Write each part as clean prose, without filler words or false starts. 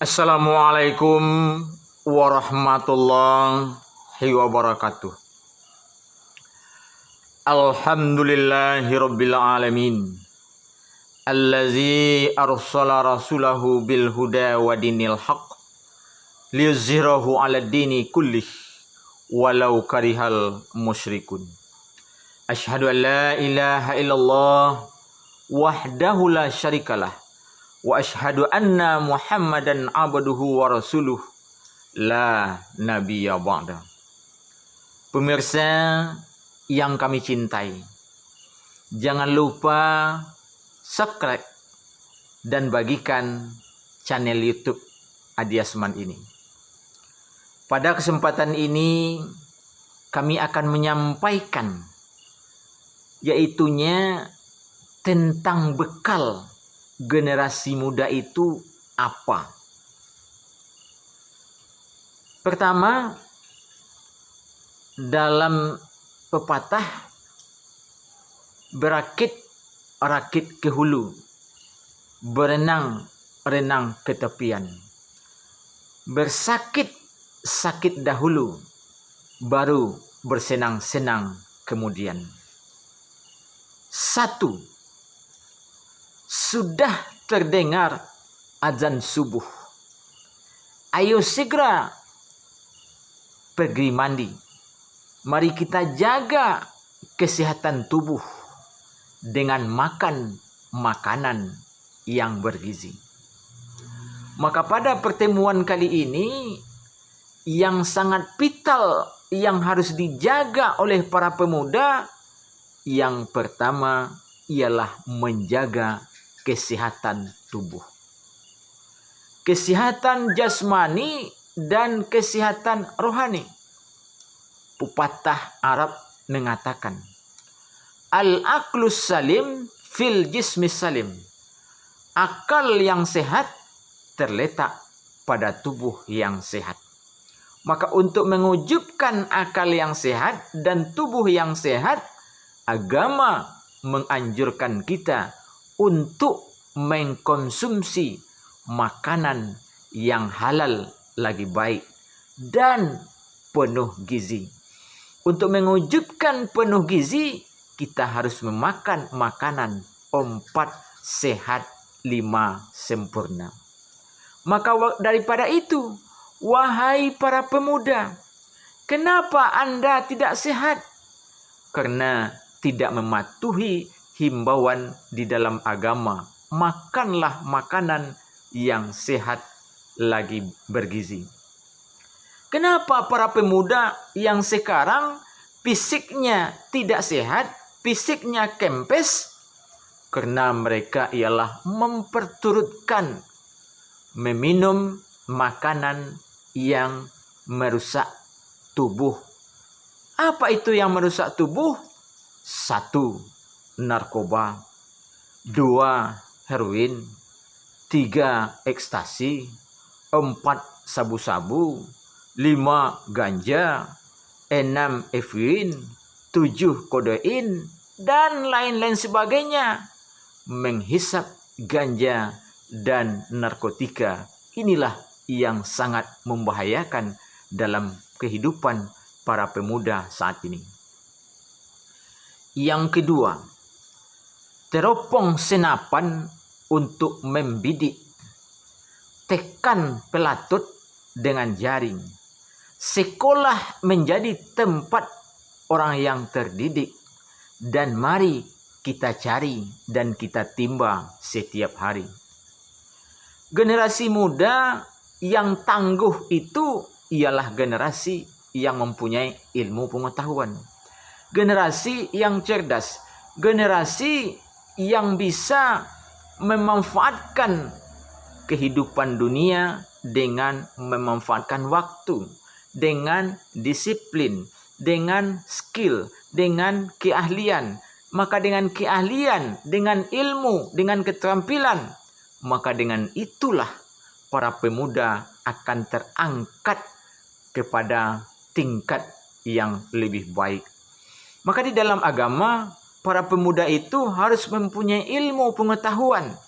Assalamualaikum warahmatullahi wabarakatuh. Alhamdulillahirabbil alamin. Allazi arsala rasulahu bil huda wa dinil haqq liyuzhirahu 'alad dini kullih walau karihal musyrikun. Asyhadu an la ilaha illallah wahdahu la syarikalah. Wa ashhadu anna Muhammadan abduhu wa rasuluh la nabiyya ba'da. Pemirsa yang kami cintai, jangan lupa subscribe dan bagikan channel YouTube Adi Asman ini. Pada kesempatan ini kami akan menyampaikan yaitunya tentang bekal generasi muda itu apa? Pertama, dalam pepatah berakit-rakit ke hulu, berenang-renang ke tepian. Bersakit-sakit dahulu, baru bersenang-senang kemudian. 1. Sudah terdengar azan subuh. Ayo segera pergi mandi. Mari kita jaga kesehatan tubuh dengan makan makanan yang bergizi. Maka pada pertemuan kali ini yang sangat vital yang harus dijaga oleh para pemuda, yang pertama ialah menjaga kesehatan tubuh. Kesehatan jasmani dan kesehatan rohani. Pepatah Arab mengatakan, Al-aqlus salim fil jismis salim. Akal yang sehat terletak pada tubuh yang sehat. Maka untuk mewujudkan akal yang sehat dan tubuh yang sehat, agama menganjurkan kita untuk mengkonsumsi makanan yang halal lagi baik dan penuh gizi. Untuk mewujudkan penuh gizi, kita harus memakan makanan 4 sehat 5 sempurna. Maka daripada itu, wahai para pemuda, kenapa Anda tidak sehat? Karena tidak mematuhi himbauan di dalam agama. Makanlah makanan yang sehat lagi bergizi. Kenapa para pemuda yang sekarang fisiknya tidak sehat, fisiknya kempes? Karena mereka ialah memperturutkan meminum makanan yang merusak tubuh. Apa itu yang merusak tubuh? 1. Narkoba. 2. Heroin. 3. Ekstasi. 4. Sabu-sabu. 5. Ganja. 6. Efin. 7. Kodein. Dan lain-lain sebagainya. Menghisap ganja dan narkotika. Inilah yang sangat membahayakan dalam kehidupan para pemuda saat ini. Yang kedua, teropong senapan untuk membidik. Tekan pelatut dengan jaring. Sekolah menjadi tempat orang yang terdidik. Dan mari kita cari dan kita timba setiap hari. Generasi muda yang tangguh itu ialah generasi yang mempunyai ilmu pengetahuan. Generasi yang cerdas, generasi yang bisa memanfaatkan kehidupan dunia dengan memanfaatkan waktu, dengan disiplin, dengan skill, dengan keahlian. Maka dengan keahlian, dengan ilmu, dengan keterampilan, maka dengan itulah para pemuda akan terangkat kepada tingkat yang lebih baik. Maka di dalam agama, para pemuda itu harus mempunyai ilmu pengetahuan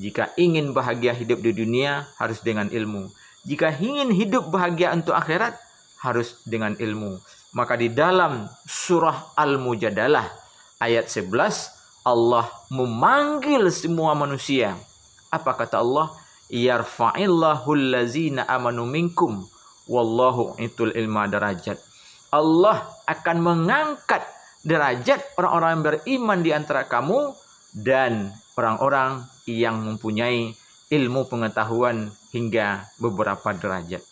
Jika ingin bahagia hidup di dunia, harus dengan ilmu. Jika ingin hidup bahagia untuk akhirat, harus dengan ilmu. Maka di dalam surah Al-Mujadalah ayat 11, Allah memanggil semua manusia. Apa kata Allah? Yarfa'illahu allazina amanu minkum wallahu itul ilma darajat. Allah akan mengangkat derajat orang-orang yang beriman di antara kamu dan orang-orang yang mempunyai ilmu pengetahuan hingga beberapa derajat.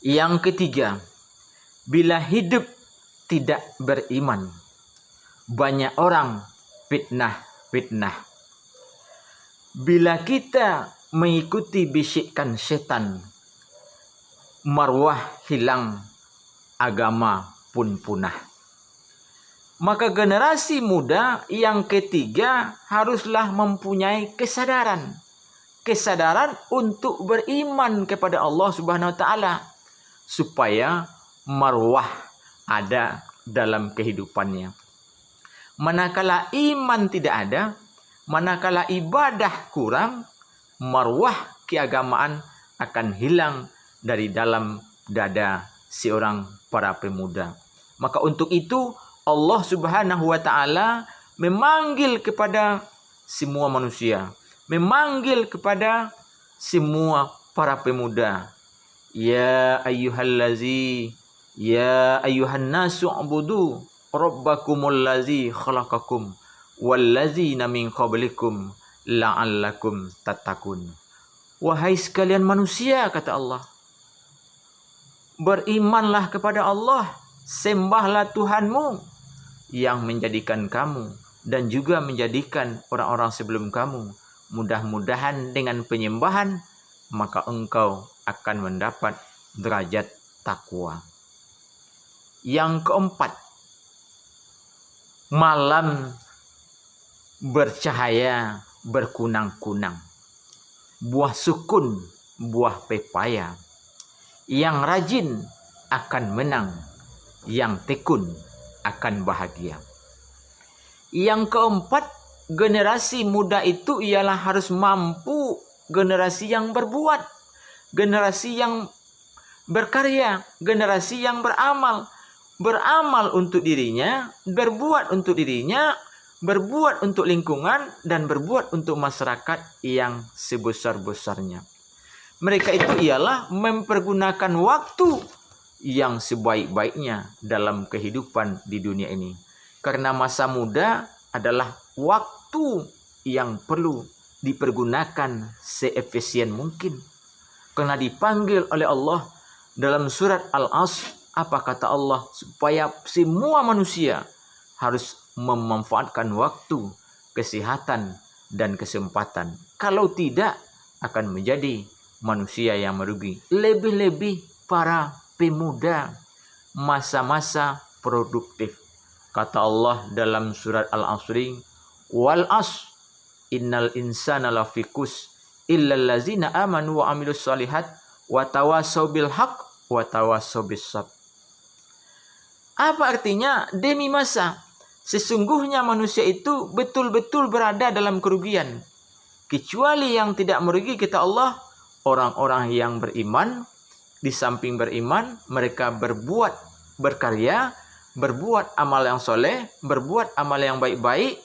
Yang ketiga, bila hidup tidak beriman, banyak orang fitnah. Bila kita mengikuti bisikan setan, marwah hilang, agama pun punah. Maka generasi muda yang ketiga haruslah mempunyai kesadaran untuk beriman kepada Allah Subhanahu wa taala supaya marwah ada dalam kehidupannya. Manakala iman tidak ada, manakala ibadah kurang, marwah keagamaan akan hilang dari dalam dada seorang para pemuda. Maka untuk itu Allah Subhanahu wa taala memanggil kepada semua manusia, memanggil kepada semua para pemuda. Ya ayyuhan nasu ubudu rabbakumul ladzi khalaqakum wallazina min qablikum la'allakum tattaqun. Wahai sekalian manusia, kata Allah, berimanlah kepada Allah, sembahlah Tuhanmu yang menjadikan kamu dan juga menjadikan orang-orang sebelum kamu. Mudah-mudahan dengan penyembahan maka engkau akan mendapat derajat takwa. Yang keempat, malam bercahaya berkunang-kunang. Buah sukun, buah pepaya. Yang rajin akan menang, yang tekun akan bahagia. Yang keempat, generasi muda itu ialah harus mampu, generasi yang berbuat, generasi yang berkarya, generasi yang beramal. Beramal untuk dirinya, berbuat untuk dirinya, berbuat untuk lingkungan, dan berbuat untuk masyarakat yang sebesar-besarnya. Mereka itu ialah mempergunakan waktu yang sebaik-baiknya dalam kehidupan di dunia ini. Karena masa muda adalah waktu yang perlu dipergunakan seefisien mungkin. Karena dipanggil oleh Allah dalam surat Al-Asr, apa kata Allah? Supaya semua manusia harus memanfaatkan waktu, kesehatan, dan kesempatan. Kalau tidak, akan menjadi manusia yang merugi. Lebih-lebih para pemuda, masa-masa produktif. Kata Allah dalam surat Al-Asr, wal asr innal insana lafikus illal ladzina amanu wa amilus solihat wa tawassaw bil haqq wa tawassaw bis sabr. Apa artinya? Demi masa, sesungguhnya manusia itu betul-betul berada dalam kerugian. Kecuali yang tidak merugi, kata Allah, orang-orang yang beriman. Di samping beriman, mereka berkarya, berbuat amal yang soleh, berbuat amal yang baik-baik,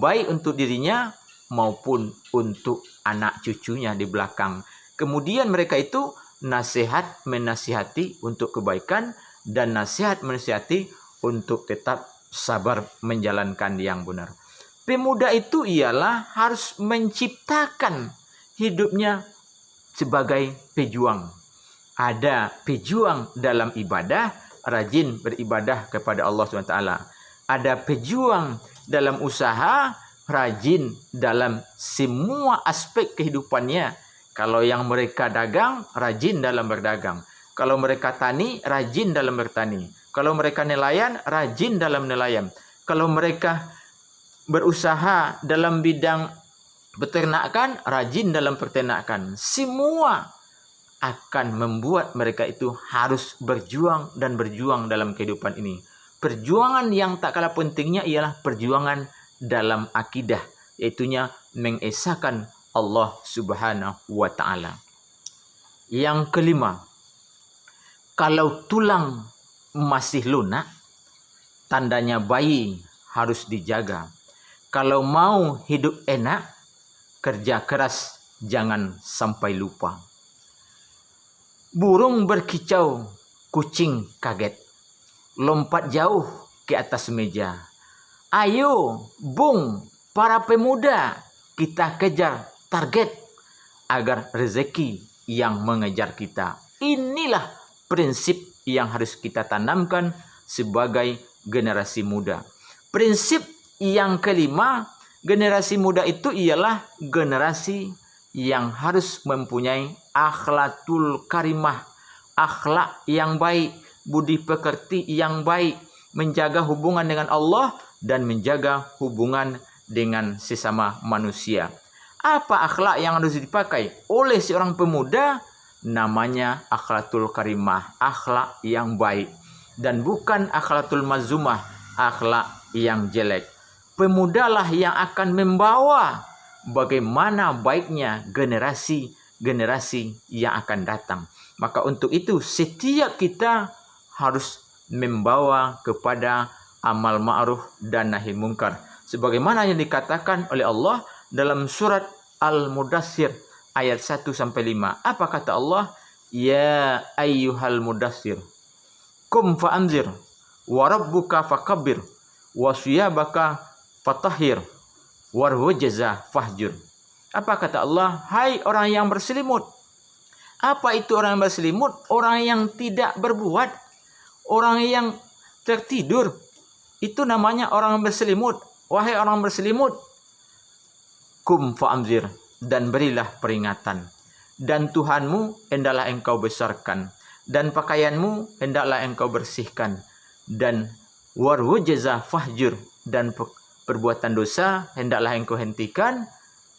baik untuk dirinya maupun untuk anak cucunya di belakang. Kemudian mereka itu nasihat menasihati untuk kebaikan dan nasihat menasihati untuk tetap sabar menjalankan yang benar. Pemuda itu ialah harus menciptakan hidupnya sebagai pejuang. Ada pejuang dalam ibadah, rajin beribadah kepada Allah SWT. Ada pejuang dalam usaha, rajin dalam semua aspek kehidupannya. Kalau yang mereka dagang, rajin dalam berdagang. Kalau mereka tani, rajin dalam bertani. Kalau mereka nelayan, rajin dalam nelayan. Kalau mereka berusaha dalam bidang peternakan, rajin dalam peternakan. Semua akan membuat mereka itu harus berjuang dan berjuang dalam kehidupan ini. Perjuangan yang tak kalah pentingnya ialah perjuangan dalam akidah, yaitunya mengesahkan Allah Subhanahu wa Ta'ala. Yang kelima, kalau tulang masih lunak, tandanya bayi harus dijaga. Kalau mau hidup enak, kerja keras jangan sampai lupa. Burung berkicau, kucing kaget, lompat jauh ke atas meja. Ayo, bung, para pemuda, kita kejar target agar rezeki yang mengejar kita. Inilah prinsip yang harus kita tanamkan sebagai generasi muda. Prinsip yang kelima, generasi muda itu ialah generasi yang harus mempunyai akhlakul karimah, akhlak yang baik, budi pekerti yang baik, menjaga hubungan dengan Allah dan menjaga hubungan dengan sesama manusia. Apa akhlak yang harus dipakai oleh seorang pemuda? Namanya akhlakul karimah, akhlak yang baik, dan bukan akhlakul mazumah, akhlak yang jelek. Pemudalah yang akan membawa bagaimana baiknya generasi yang akan datang. Maka untuk itu setiap kita harus membawa kepada amal ma'ruf dan nahi munkar, sebagaimana yang dikatakan oleh Allah dalam surat Al-Mudaththir ayat 1-5. Apa kata Allah? Ya ayyuhal mudaththir, kum fa'anzir, wa rabbuka fakabbir, wa siyabaka fatahhir, warwajza fahjur. Apa kata Allah? Hai orang yang berselimut. Apa itu orang yang berselimut? Orang yang tidak berbuat, orang yang tertidur. Itu namanya orang yang berselimut. Wahai orang berselimut, kum fa'anzir, dan berilah peringatan. Dan Tuhanmu hendaklah engkau besarkan, dan pakaianmu hendaklah engkau bersihkan, dan warwajza fahjur, dan perbuatan dosa hendaklah engkau hentikan,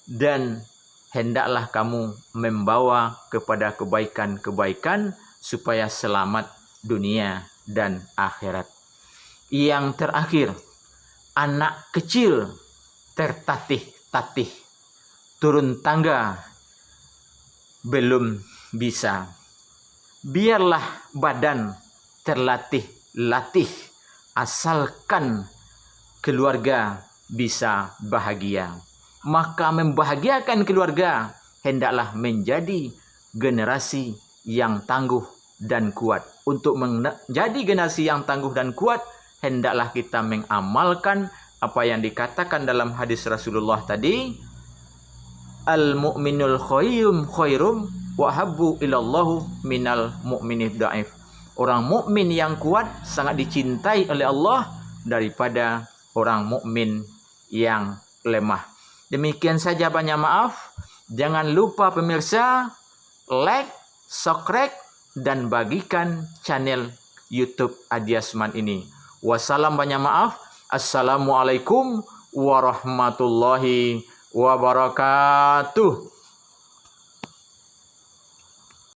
dan hendaklah kamu membawa kepada kebaikan-kebaikan supaya selamat dunia dan akhirat. Yang terakhir, anak kecil tertatih-tatih, turun tangga belum bisa. Biarlah badan terlatih-latih, asalkan keluarga bisa bahagia. Maka membahagiakan keluarga hendaklah menjadi generasi yang tangguh dan kuat. Untuk menjadi generasi yang tangguh dan kuat, hendaklah kita mengamalkan apa yang dikatakan dalam hadis Rasulullah tadi, al-mu'minul khairum wa habbu ilallahu minal mu'minid da'if. Orang mukmin yang kuat sangat dicintai oleh Allah daripada orang mukmin yang lemah. Demikian saja, banyak maaf. Jangan lupa pemirsa, like, subscribe, dan bagikan channel YouTube Adiasman ini. Wassalam, banyak maaf. Assalamualaikum warahmatullahi wabarakatuh.